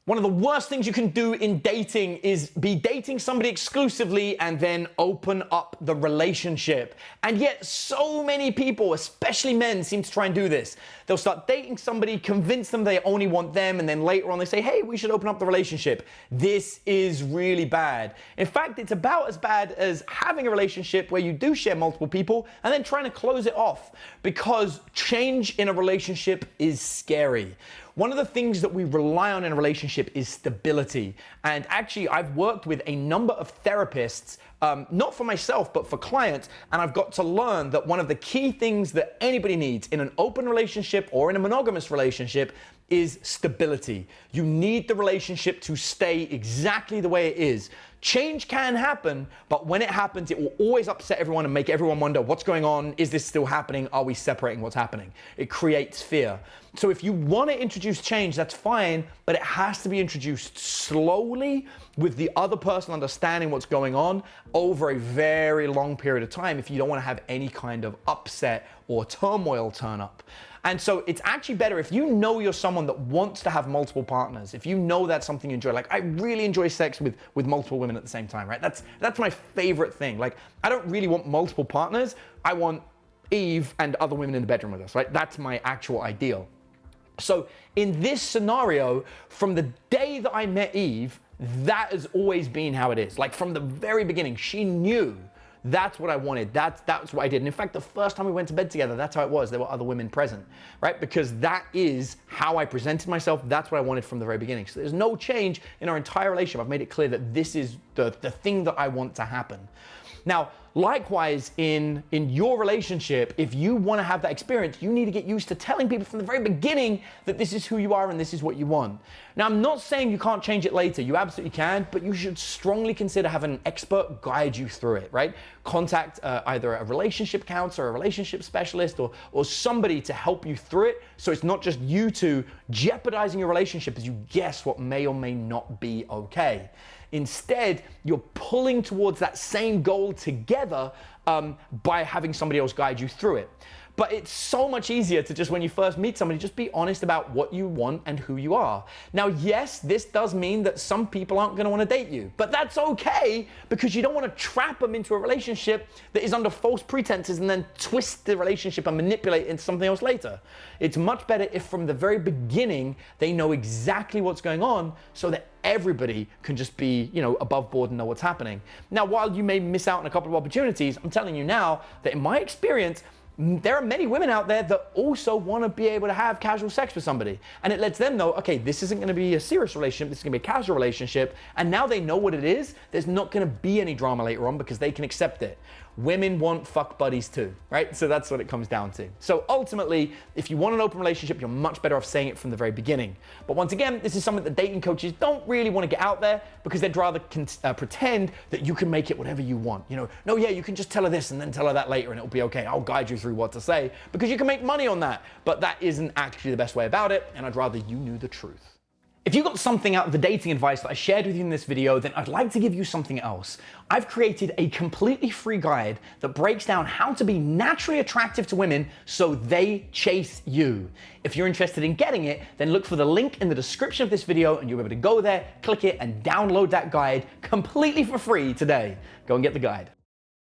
One of the worst things you can do in dating is be dating somebody exclusively and then open up the relationship. And yet so many people, especially men, seem to try and do this. They'll start dating somebody, convince them they only want them, and then later on they say, hey, we should open up the relationship. This is really bad. In fact, it's about as bad as having a relationship where you do share multiple people and then trying to close it off, because change in a relationship is scary. One of the things that we rely on in a relationship is stability. And actually, I've worked with a number of therapists, not for myself, but for clients, and I've got to learn that one of the key things that anybody needs in an open relationship or in a monogamous relationship is stability. You need the relationship to stay exactly the way it is. Change can happen, but when it happens, it will always upset everyone and make everyone wonder, what's going on? Is this still happening? Are we separating? What's happening? It creates fear. So if you want to introduce change, that's fine, but it has to be introduced slowly with the other person understanding what's going on over a very long period of time if you don't want to have any kind of upset or turmoil turn up. And so it's actually better if you know you're someone that wants to have multiple partners, if you know that's something you enjoy. Like, I really enjoy sex with multiple women at the same time, right? That's my favorite thing. Like, I don't really want multiple partners. I want Eve and other women in the bedroom with us, right? That's my actual ideal. So in this scenario, from the day that I met Eve, that has always been how it is. Like, from the very beginning, she knew that's what I wanted. That's what I did. And in fact, the first time we went to bed together, that's how it was. There were other women present, right? Because that is how I presented myself. That's what I wanted from the very beginning. So there's no change in our entire relationship. I've made it clear that this is the thing that I want to happen. Now, likewise, in your relationship, if you want to have that experience, you need to get used to telling people from the very beginning that this is who you are and this is what you want. Now, I'm not saying you can't change it later. You absolutely can, but you should strongly consider having an expert guide you through it, right? Contact either a relationship counselor, a relationship specialist, or somebody to help you through it, so it's not just you two jeopardizing your relationship as you guess what may or may not be okay. Instead, you're pulling towards that same goal together by having somebody else guide you through it. But it's so much easier to just, when you first meet somebody, just be honest about what you want and who you are. Now, yes, this does mean that some people aren't going to want to date you, but that's okay, because you don't want to trap them into a relationship that is under false pretenses and then twist the relationship and manipulate it into something else later. It's much better if from the very beginning they know exactly what's going on, so that everybody can just be, above board and know what's happening. Now, while you may miss out on a couple of opportunities, I'm telling you now that in my experience, there are many women out there that also want to be able to have casual sex with somebody. And it lets them know, okay, this isn't going to be a serious relationship, this is going to be a casual relationship. And now they know what it is. There's not going to be any drama later on because they can accept it. Women want fuck buddies too, right? So that's what it comes down to. So ultimately, if you want an open relationship, you're much better off saying it from the very beginning. But once again, this is something that dating coaches don't really want to get out there, because they'd rather pretend that you can make it whatever you want. No, yeah, you can just tell her this and then tell her that later and it'll be okay. I'll guide you through what to say, because you can make money on that. But that isn't actually the best way about it, and I'd rather you knew the truth. If you got something out of the dating advice that I shared with you in this video, then I'd like to give you something else. I've created a completely free guide that breaks down how to be naturally attractive to women so they chase you. If you're interested in getting it, then look for the link in the description of this video and you'll be able to go there, click it, and download that guide completely for free today. Go and get the guide.